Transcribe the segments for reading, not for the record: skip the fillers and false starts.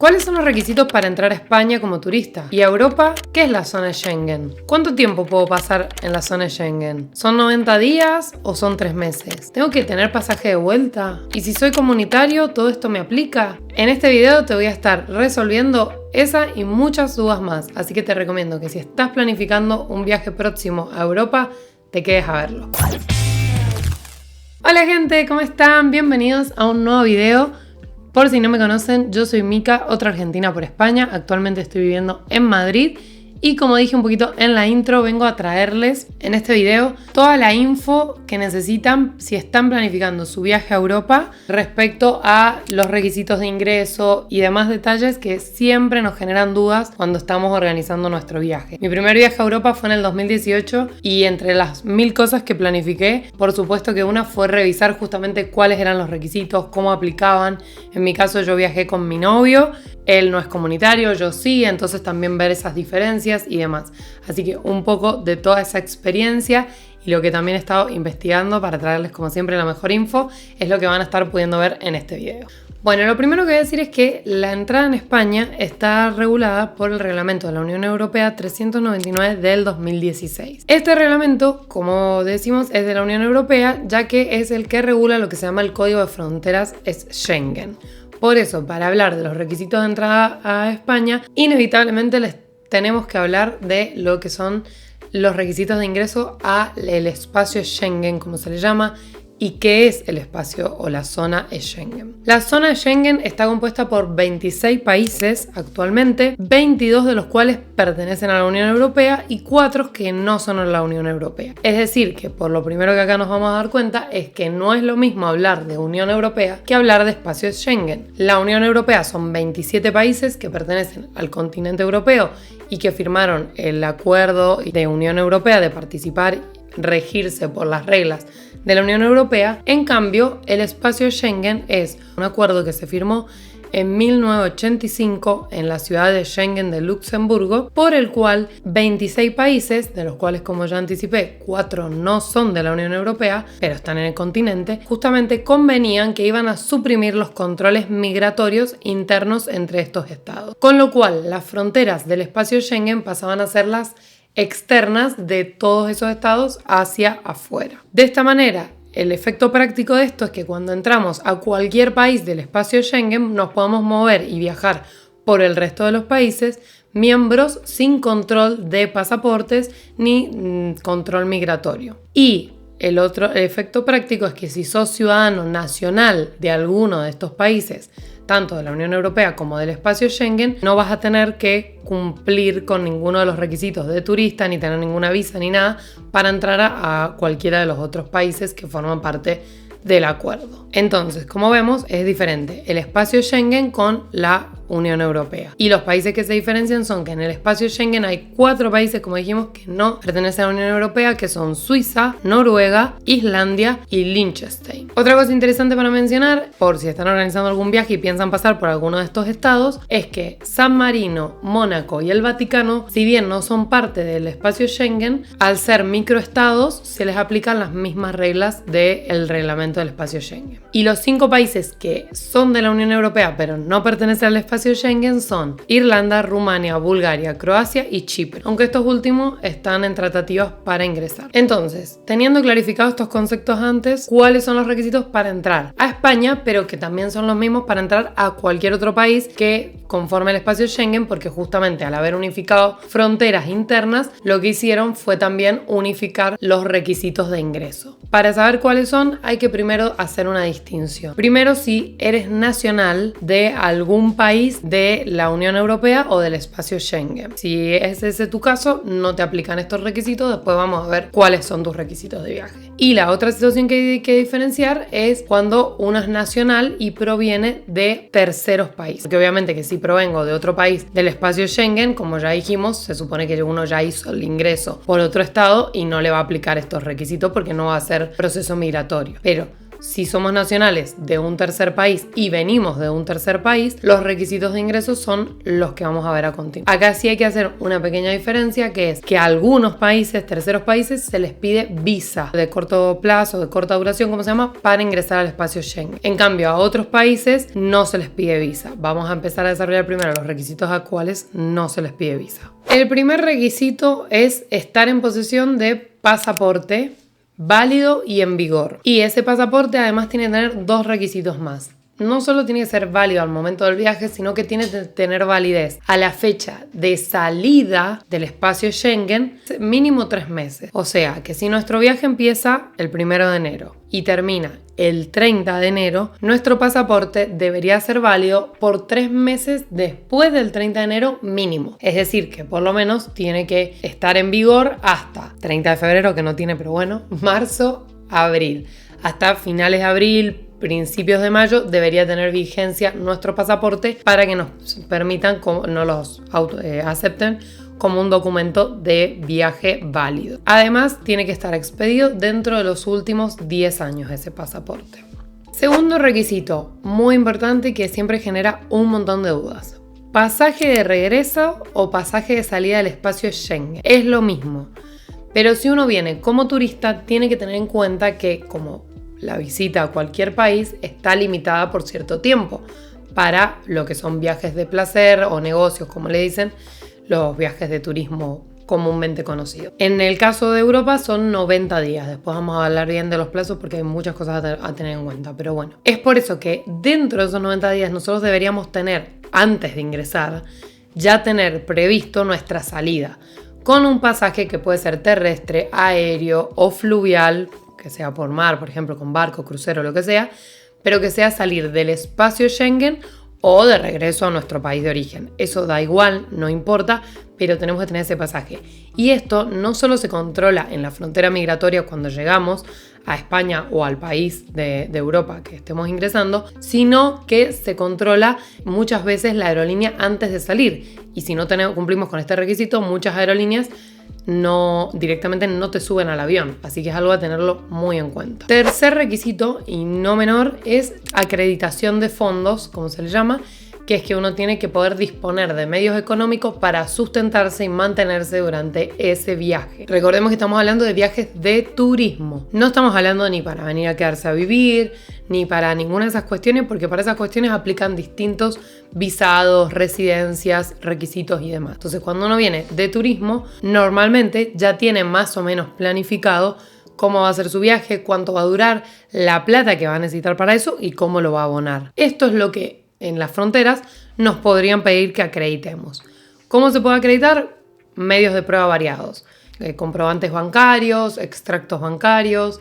¿Cuáles son los requisitos para entrar a España como turista? ¿Y a Europa? ¿Qué es la zona Schengen? ¿Cuánto tiempo puedo pasar en la zona Schengen? ¿Son 90 días o son 3 meses? ¿Tengo que tener pasaje de vuelta? ¿Y si soy comunitario, todo esto me aplica? En este video te voy a estar resolviendo esa y muchas dudas más, así que te recomiendo que si estás planificando un viaje próximo a Europa, te quedes a verlo. Hola gente, ¿cómo están? Bienvenidos a un nuevo video. Por si no me conocen, yo soy Mika, otra argentina por España. Actualmente estoy viviendo en Madrid y como dije un poquito en la intro, vengo a traerles en este video toda la info que necesitan si están planificando su viaje a Europa respecto a los requisitos de ingreso y demás detalles que siempre nos generan dudas cuando estamos organizando nuestro viaje. Mi primer viaje a Europa fue en el 2018 y entre las 1000 cosas que planifiqué, por supuesto que una fue revisar justamente cuáles eran los requisitos, cómo aplicaban. En mi caso yo viajé con mi novio, él no es comunitario, yo sí, entonces también ver esas diferencias y demás. Así que un poco de toda esa experiencia y lo que también he estado investigando para traerles como siempre la mejor info es lo que van a estar pudiendo ver en este video. Bueno, lo primero que voy a decir es que la entrada en España está regulada por el reglamento de la Unión Europea 399 del 2016. Este reglamento, como decimos, es de la Unión Europea, ya que es el que regula lo que se llama el Código de Fronteras Schengen. Por eso, para hablar de los requisitos de entrada a España, inevitablemente les tenemos que hablar de lo que son los requisitos de ingreso al espacio Schengen, como se le llama, y qué es el espacio o la zona Schengen. La zona Schengen está compuesta por 26 países actualmente, 22 de los cuales pertenecen a la Unión Europea y 4 que no son de la Unión Europea. Es decir, que por lo primero que acá nos vamos a dar cuenta es que no es lo mismo hablar de Unión Europea que hablar de espacio Schengen. La Unión Europea son 27 países que pertenecen al continente europeo y que firmaron el acuerdo de Unión Europea de participar, regirse por las reglas de la Unión Europea. En cambio, el espacio Schengen es un acuerdo que se firmó en 1985 en la ciudad de Schengen de Luxemburgo, por el cual 26 países, de los cuales, como ya anticipé, 4 no son de la Unión Europea, pero están en el continente, justamente convenían que iban a suprimir los controles migratorios internos entre estos estados. Con lo cual, las fronteras del espacio Schengen pasaban a ser las externas de todos esos estados hacia afuera. De esta manera, el efecto práctico de esto es que cuando entramos a cualquier país del espacio Schengen nos podemos mover y viajar por el resto de los países miembros sin control de pasaportes ni control migratorio. Y el otro efecto práctico es que si sos ciudadano nacional de alguno de estos países, tanto de la Unión Europea como del espacio Schengen, no vas a tener que cumplir con ninguno de los requisitos de turista, ni tener ninguna visa ni nada para entrar a cualquiera de los otros países que forman parte del acuerdo. Entonces, como vemos, es diferente el espacio Schengen con la Unión Europea. Y los países que se diferencian son que en el espacio Schengen hay 4 países, como dijimos, que no pertenecen a la Unión Europea, que son Suiza, Noruega, Islandia y Liechtenstein. Otra cosa interesante para mencionar, por si están organizando algún viaje y piensan pasar por alguno de estos estados, es que San Marino, Mónaco y el Vaticano, si bien no son parte del espacio Schengen, al ser microestados se les aplican las mismas reglas del reglamento del espacio Schengen. Y los 5 países que son de la Unión Europea pero no pertenecen al espacio Schengen son Irlanda, Rumania, Bulgaria, Croacia y Chipre, aunque estos últimos están en tratativas para ingresar. Entonces, teniendo clarificados estos conceptos antes, ¿cuáles son los requisitos para entrar a España, pero que también son los mismos para entrar a cualquier otro país que conforme el espacio Schengen? Porque justamente al haber unificado fronteras internas, lo que hicieron fue también unificar los requisitos de ingreso. Para saber cuáles son, hay que primero hacer una distinción. Primero, si eres nacional de algún país de la Unión Europea o del espacio Schengen. Si es ese tu caso, no te aplican estos requisitos. Después vamos a ver cuáles son tus requisitos de viaje. Y la otra situación que hay que diferenciar es cuando uno es nacional y proviene de terceros países. Porque obviamente que si provengo de otro país del espacio Schengen, como ya dijimos, se supone que uno ya hizo el ingreso por otro estado y no le va a aplicar estos requisitos porque no va a ser proceso migratorio. Pero Si somos nacionales de un tercer país y venimos de un tercer país, los requisitos de ingreso son los que vamos a ver a continuación. Acá sí hay que hacer una pequeña diferencia, que es que a algunos países, terceros países, se les pide visa de corto plazo, de corta duración, como se llama, para ingresar al espacio Schengen. En cambio, a otros países no se les pide visa. Vamos a empezar a desarrollar primero los requisitos a cuales no se les pide visa. El primer requisito es estar en posesión de pasaporte válido y en vigor. Y ese pasaporte además tiene que tener dos requisitos más. No solo tiene que ser válido al momento del viaje, sino que tiene que tener validez a la fecha de salida del espacio Schengen, mínimo 3 meses. O sea, que si nuestro viaje empieza el 1 de enero y termina el 30 de enero, nuestro pasaporte debería ser válido por 3 meses después del 30 de enero mínimo. Es decir, que por lo menos tiene que estar en vigor hasta 30 de febrero, que no tiene, pero bueno, marzo, abril. Hasta finales de abril, principios de mayo, debería tener vigencia nuestro pasaporte para que nos permitan, no los acepten como un documento de viaje válido. Además, tiene que estar expedido dentro de los últimos 10 años ese pasaporte. Segundo requisito, muy importante, que siempre genera un montón de dudas. Pasaje de regreso o pasaje de salida del espacio Schengen. Es lo mismo, pero si uno viene como turista, tiene que tener en cuenta que como la visita a cualquier país está limitada por cierto tiempo para lo que son viajes de placer o negocios, como le dicen, los viajes de turismo comúnmente conocidos. En el caso de Europa son 90 días. Después vamos a hablar bien de los plazos porque hay muchas cosas a tener en cuenta. Pero bueno, es por eso que dentro de esos 90 días nosotros deberíamos tener, antes de ingresar, ya tener previsto nuestra salida con un pasaje que puede ser terrestre, aéreo o fluvial, que sea por mar, por ejemplo, con barco, crucero, lo que sea, pero que sea salir del espacio Schengen o de regreso a nuestro país de origen. Eso da igual, no importa, pero tenemos que tener ese pasaje. Y esto no solo se controla en la frontera migratoria cuando llegamos a España o al país de Europa que estemos ingresando, sino que se controla muchas veces la aerolínea antes de salir. Y si no cumplimos con este requisito, muchas aerolíneas directamente no te suben al avión, así que es algo a tenerlo muy en cuenta. Tercer requisito, y no menor, es acreditación de fondos, como se le llama, que es que uno tiene que poder disponer de medios económicos para sustentarse y mantenerse durante ese viaje. Recordemos que estamos hablando de viajes de turismo. No estamos hablando ni para venir a quedarse a vivir, ni para ninguna de esas cuestiones, porque para esas cuestiones aplican distintos visados, residencias, requisitos y demás. Entonces, cuando uno viene de turismo, normalmente ya tiene más o menos planificado cómo va a ser su viaje, cuánto va a durar, la plata que va a necesitar para eso y cómo lo va a abonar. Esto es lo que en las fronteras nos podrían pedir que acreditemos. ¿Cómo se puede acreditar? Medios de prueba variados. Comprobantes bancarios, extractos bancarios,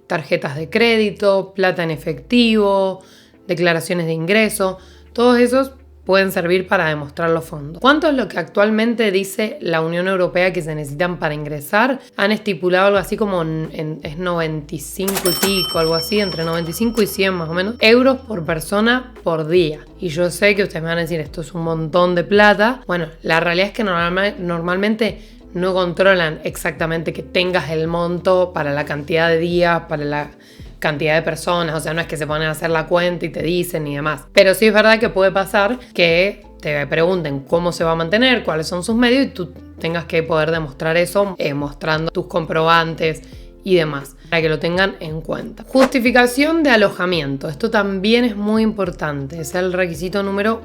tarjetas de crédito, plata en efectivo, declaraciones de ingreso. Todos esos pueden servir para demostrar los fondos. ¿Cuánto es lo que actualmente dice la Unión Europea que se necesitan para ingresar? Han estipulado algo así como es 95 y pico, algo así, entre 95 y 100 más o menos, euros por persona por día. Y yo sé que ustedes me van a decir, esto es un montón de plata. Bueno, la realidad es que normalmente no controlan exactamente que tengas el monto para la cantidad de días, para la cantidad de personas, o sea, no es que se ponen a hacer la cuenta y te dicen y demás. Pero sí es verdad que puede pasar que te pregunten cómo se va a mantener, cuáles son sus medios y tú tengas que poder demostrar eso mostrando tus comprobantes y demás, para que lo tengan en cuenta. Justificación de alojamiento. Esto también es muy importante. Es el requisito número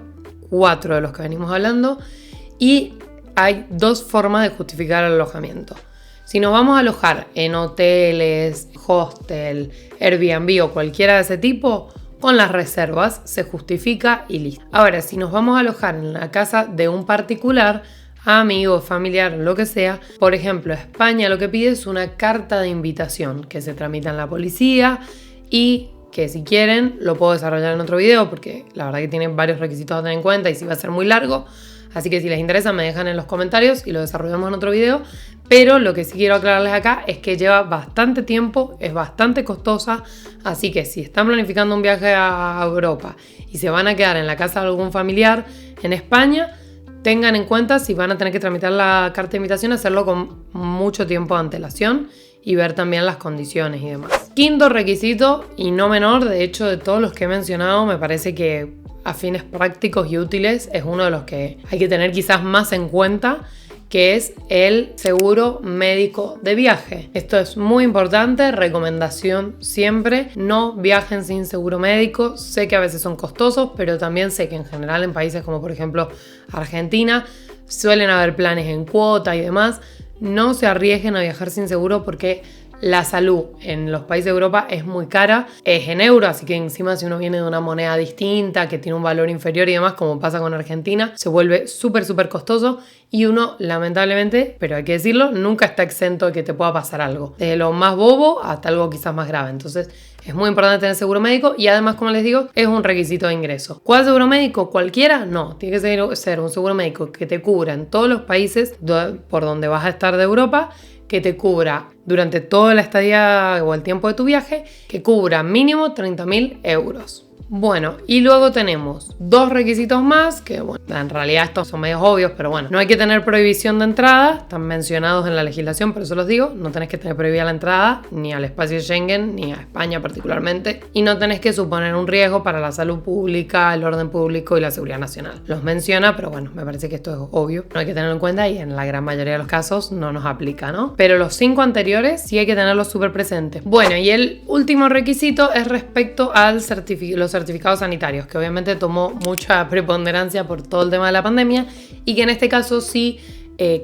4 de los que venimos hablando y hay 2 formas de justificar el alojamiento. Si nos vamos a alojar en hoteles, hostel, Airbnb o cualquiera de ese tipo, con las reservas se justifica y listo. Ahora, si nos vamos a alojar en la casa de un particular, amigo, familiar, lo que sea, por ejemplo, España lo que pide es una carta de invitación que se tramita en la policía y que si quieren lo puedo desarrollar en otro video porque la verdad que tiene varios requisitos a tener en cuenta y si va a ser muy largo. Así que si les interesa me dejan en los comentarios y lo desarrollamos en otro video. Pero lo que sí quiero aclararles acá es que lleva bastante tiempo, es bastante costosa. Así que si están planificando un viaje a Europa y se van a quedar en la casa de algún familiar en España, tengan en cuenta si van a tener que tramitar la carta de invitación, hacerlo con mucho tiempo de antelación y ver también las condiciones y demás. Quinto requisito, y no menor, de hecho de todos los que he mencionado, me parece que a fines prácticos y útiles es uno de los que hay que tener quizás más en cuenta, que es el seguro médico de viaje. Esto es muy importante, recomendación siempre, no viajen sin seguro médico. Sé que a veces son costosos, pero también sé que en general en países como por ejemplo Argentina suelen haber planes en cuota y demás. No se arriesguen a viajar sin seguro porque la salud en los países de Europa es muy cara, es en euro, así que encima si uno viene de una moneda distinta, que tiene un valor inferior y demás, como pasa con Argentina, se vuelve súper costoso y uno, lamentablemente, pero hay que decirlo, nunca está exento de que te pueda pasar algo. Desde lo más bobo hasta algo quizás más grave. Entonces, es muy importante tener seguro médico y además, como les digo, es un requisito de ingreso. ¿Cuál seguro médico? ¿Cualquiera? No, tiene que ser un seguro médico que te cubra en todos los países por donde vas a estar de Europa, que te cubra durante toda la estadía o el tiempo de tu viaje, que cubra mínimo 30.000 euros. Bueno, y luego tenemos dos requisitos más, que bueno, en realidad estos son medios obvios, pero bueno, no hay que tener prohibición de entrada, están mencionados en la legislación, por eso los digo, no tenés que tener prohibida la entrada, ni al espacio Schengen, ni a España particularmente, y no tenés que suponer un riesgo para la salud pública, el orden público y la seguridad nacional. Los menciona, pero bueno, me parece que esto es obvio, no hay que tenerlo en cuenta y en la gran mayoría de los casos no nos aplica, ¿no? Pero los 5 anteriores sí hay que tenerlos súper presentes. Bueno, y el último requisito es respecto al los certificados sanitarios, que obviamente tomó mucha preponderancia por todo el tema de la pandemia y que en este caso sí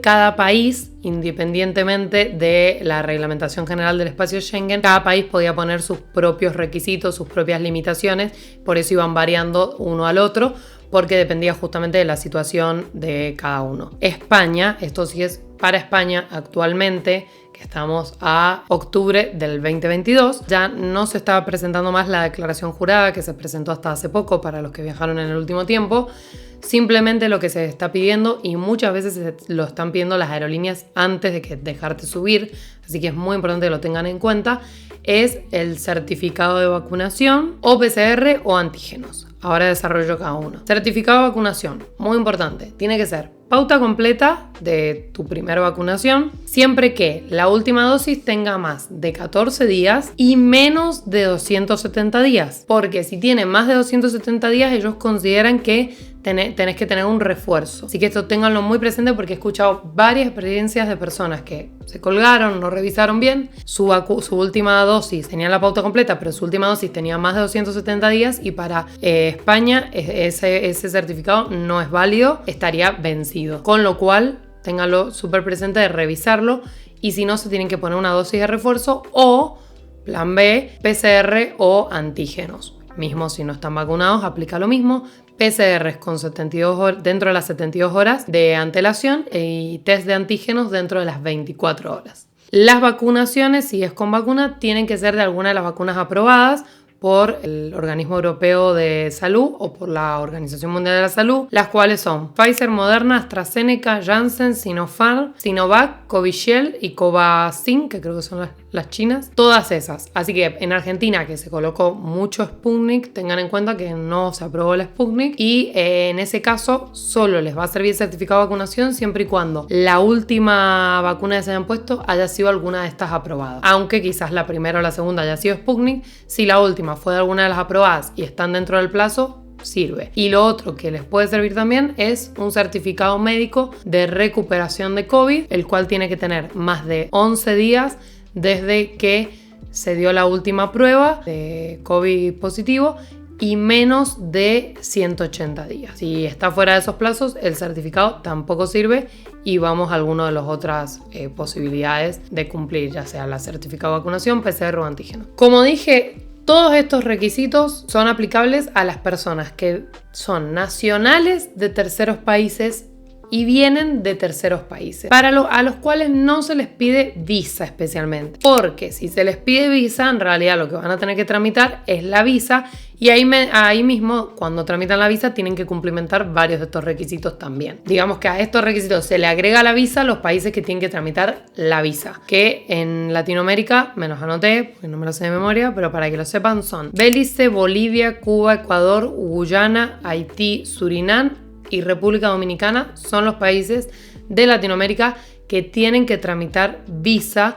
cada país, independientemente de la reglamentación general del espacio Schengen, cada país podía poner sus propios requisitos, sus propias limitaciones, por eso iban variando uno al otro, porque dependía justamente de la situación de cada uno. España, esto sí es para España actualmente, que estamos a octubre del 2022, ya no se estaba presentando más la declaración jurada que se presentó hasta hace poco para los que viajaron en el último tiempo. Simplemente lo que se está pidiendo, y muchas veces lo están pidiendo las aerolíneas antes de dejarte subir, así que es muy importante que lo tengan en cuenta, es el certificado de vacunación o PCR o antígenos. Ahora desarrollo cada uno. Certificado de vacunación, muy importante, tiene que ser pauta completa de tu primera vacunación, siempre que la última dosis tenga más de 14 días y menos de 270 días. Porque si tiene más de 270 días, ellos consideran que tenés que tener un refuerzo. Así que esto ténganlo muy presente porque he escuchado varias experiencias de personas que se colgaron, no revisaron bien, su última dosis tenía la pauta completa, pero su última dosis tenía más de 270 días y para España ese certificado no es válido, estaría vencido. Con lo cual, ténganlo súper presente de revisarlo y si no, se tienen que poner una dosis de refuerzo o plan B, PCR o antígenos. Mismo si no están vacunados, aplica lo mismo. PCR con 72 horas, dentro de las 72 horas de antelación y test de antígenos dentro de las 24 horas. Las vacunaciones, si es con vacuna, tienen que ser de alguna de las vacunas aprobadas por el Organismo Europeo de Salud o por la Organización Mundial de la Salud, las cuales son Pfizer, Moderna, AstraZeneca, Janssen, Sinopharm, Sinovac, Covishield y Covaxin, que creo que son las chinas, todas esas. Así que en Argentina, que se colocó mucho Sputnik, tengan en cuenta que no se aprobó el Sputnik y en ese caso solo les va a servir el certificado de vacunación siempre y cuando la última vacuna que se hayan puesto haya sido alguna de estas aprobadas. Aunque quizás la primera o la segunda haya sido Sputnik, si la última fue de alguna de las aprobadas y están dentro del plazo, sirve. Y lo otro que les puede servir también es un certificado médico de recuperación de COVID, el cual tiene que tener más de 11 días desde que se dio la última prueba de COVID positivo y menos de 180 días. Si está fuera de esos plazos, el certificado tampoco sirve y vamos a alguna de las otras posibilidades de cumplir, ya sea la certificado de vacunación, PCR o antígeno. Como dije, todos estos requisitos son aplicables a las personas que son nacionales de terceros países y vienen de terceros países, a los cuales no se les pide visa especialmente, porque si se les pide visa, en realidad lo que van a tener que tramitar es la visa y ahí mismo, cuando tramitan la visa, tienen que cumplimentar varios de estos requisitos también. Digamos que a estos requisitos se le agrega la visa a los países que tienen que tramitar la visa, que en Latinoamérica, me los anoté, porque no me lo sé de memoria, pero para que lo sepan son Belice, Bolivia, Cuba, Ecuador, Guyana, Haití, Surinam y República Dominicana. Son los países de Latinoamérica que tienen que tramitar visa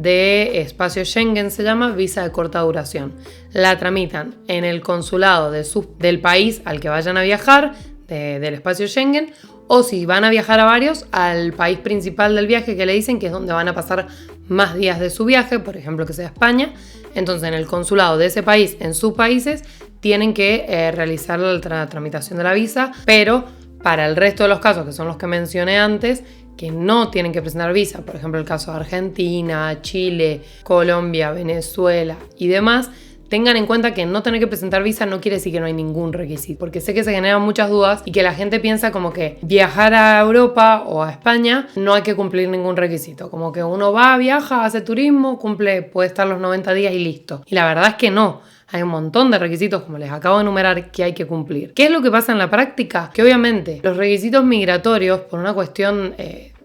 de espacio Schengen, se llama visa de corta duración. La tramitan en el consulado del país al que vayan a viajar, del espacio Schengen, o si van a viajar a varios, al país principal del viaje, que le dicen que es donde van a pasar más días de su viaje, por ejemplo que sea España. Entonces en el consulado de ese país, en sus países, tienen que realizar la tramitación de la visa, pero para el resto de los casos, que son los que mencioné antes, que no tienen que presentar visa, por ejemplo el caso de Argentina, Chile, Colombia, Venezuela y demás, tengan en cuenta que no tener que presentar visa no quiere decir que no hay ningún requisito, porque sé que se generan muchas dudas y que la gente piensa como que viajar a Europa o a España no hay que cumplir ningún requisito, como que uno va, viaja, hace turismo, cumple, puede estar los 90 días y listo. Y la verdad es que no. Hay un montón de requisitos, como les acabo de enumerar, que hay que cumplir. ¿Qué es lo que pasa en la práctica? Que obviamente los requisitos migratorios, por una cuestión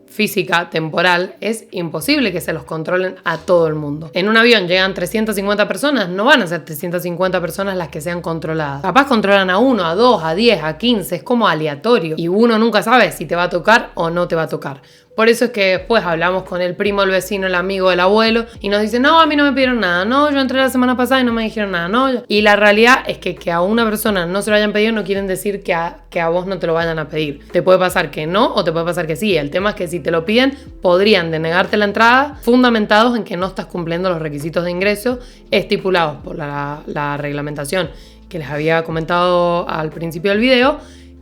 física, temporal, es imposible que se los controlen a todo el mundo. En un avión llegan 350 personas, no van a ser 350 personas las que sean controladas. Capaz controlan a 1, a 2, a 10, a 15, es como aleatorio. Y uno nunca sabe si te va a tocar o no te va a tocar. Por eso es que después hablamos con el primo, el vecino, el amigo, el abuelo y nos dicen, no, a mí no me pidieron nada, no, yo entré la semana pasada y no me dijeron nada, no. Y la realidad es que a una persona no se lo hayan pedido no quieren decir que a vos no te lo vayan a pedir. Te puede pasar que no o te puede pasar que sí. El tema es que si te lo piden, podrían denegarte la entrada fundamentados en que no estás cumpliendo los requisitos de ingreso estipulados por la reglamentación que les había comentado al principio del video.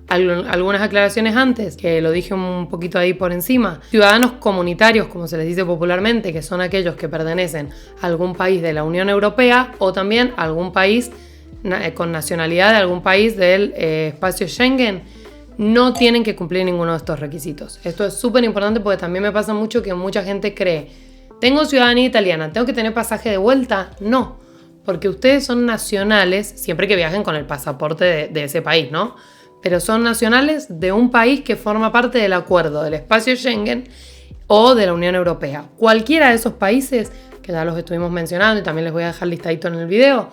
Algunas aclaraciones antes, que lo dije un poquito ahí por encima. Ciudadanos comunitarios, como se les dice popularmente, que son aquellos que pertenecen a algún país de la Unión Europea o también a algún país con nacionalidad de algún país del espacio Schengen, no tienen que cumplir ninguno de estos requisitos. Esto es súper importante porque también me pasa mucho que mucha gente cree, tengo ciudadanía italiana, ¿tengo que tener pasaje de vuelta? No, porque ustedes son nacionales, siempre que viajen con el pasaporte de ese país, ¿no? Pero son nacionales de un país que forma parte del acuerdo del espacio Schengen o de la Unión Europea. Cualquiera de esos países, que ya los estuvimos mencionando y también les voy a dejar listadito en el video,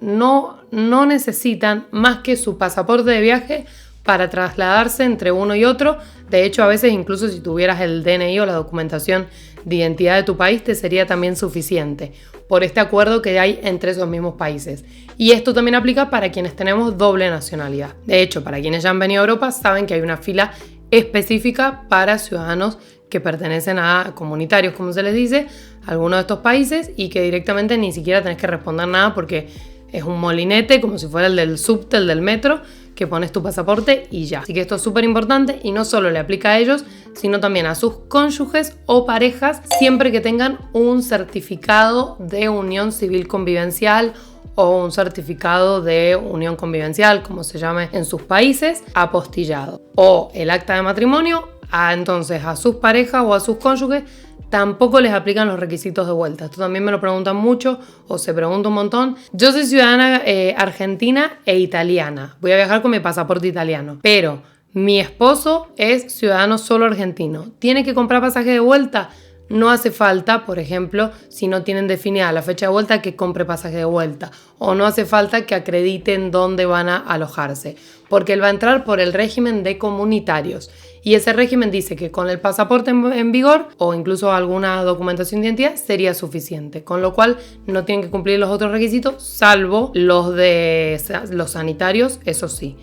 no necesitan más que su pasaporte de viaje para trasladarse entre uno y otro. De hecho, a veces incluso si tuvieras el DNI o la documentación de identidad de tu país, te sería también suficiente por este acuerdo que hay entre esos mismos países. Y esto también aplica para quienes tenemos doble nacionalidad. De hecho, para quienes ya han venido a Europa, saben que hay una fila específica para ciudadanos que pertenecen a comunitarios, como se les dice, a alguno de estos países, y que directamente ni siquiera tenés que responder nada porque es un molinete, como si fuera el del subte, el del metro, que pones tu pasaporte y ya. Así que esto es súper importante y no solo le aplica a ellos, sino también a sus cónyuges o parejas, siempre que tengan un certificado de unión civil convivencial o un certificado de unión convivencial, como se llame en sus países, apostillado. O el acta de matrimonio, entonces a sus parejas o a sus cónyuges tampoco les aplican los requisitos de vuelta. Esto también me lo preguntan mucho o se pregunta un montón. Yo soy ciudadana argentina e italiana. Voy a viajar con mi pasaporte italiano, pero mi esposo es ciudadano solo argentino. ¿Tiene que comprar pasaje de vuelta? No hace falta, por ejemplo, si no tienen definida la fecha de vuelta, que compre pasaje de vuelta. O no hace falta que acrediten dónde van a alojarse, porque él va a entrar por el régimen de comunitarios. Y ese régimen dice que con el pasaporte en vigor o incluso alguna documentación de identidad sería suficiente, con lo cual no tienen que cumplir los otros requisitos, salvo los de los sanitarios, eso sí,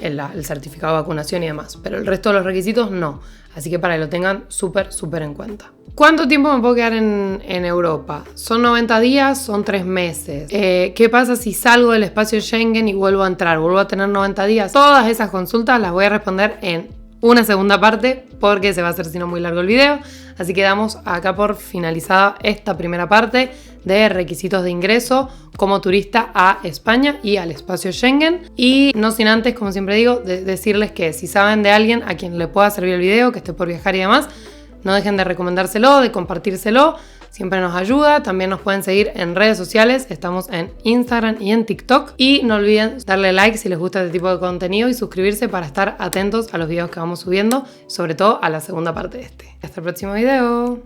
el certificado de vacunación y demás, pero el resto de los requisitos no. Así que para que lo tengan súper en cuenta. ¿Cuánto tiempo me puedo quedar en Europa? ¿Son 90 días? ¿Son 3 meses? ¿Qué pasa si salgo del espacio Schengen y vuelvo a entrar? ¿Vuelvo a tener 90 días? Todas esas consultas las voy a responder en una segunda parte porque se va a hacer si no muy largo el video. Así que damos acá por finalizada esta primera parte de requisitos de ingreso como turista a España y al espacio Schengen. Y no sin antes, como siempre digo, decirles que si saben de alguien a quien le pueda servir el video, que esté por viajar y demás, no dejen de recomendárselo, de compartírselo. Siempre nos ayuda. También nos pueden seguir en redes sociales. Estamos en Instagram y en TikTok. Y no olviden darle like si les gusta este tipo de contenido y suscribirse para estar atentos a los videos que vamos subiendo, sobre todo a la segunda parte de este. Hasta el próximo video.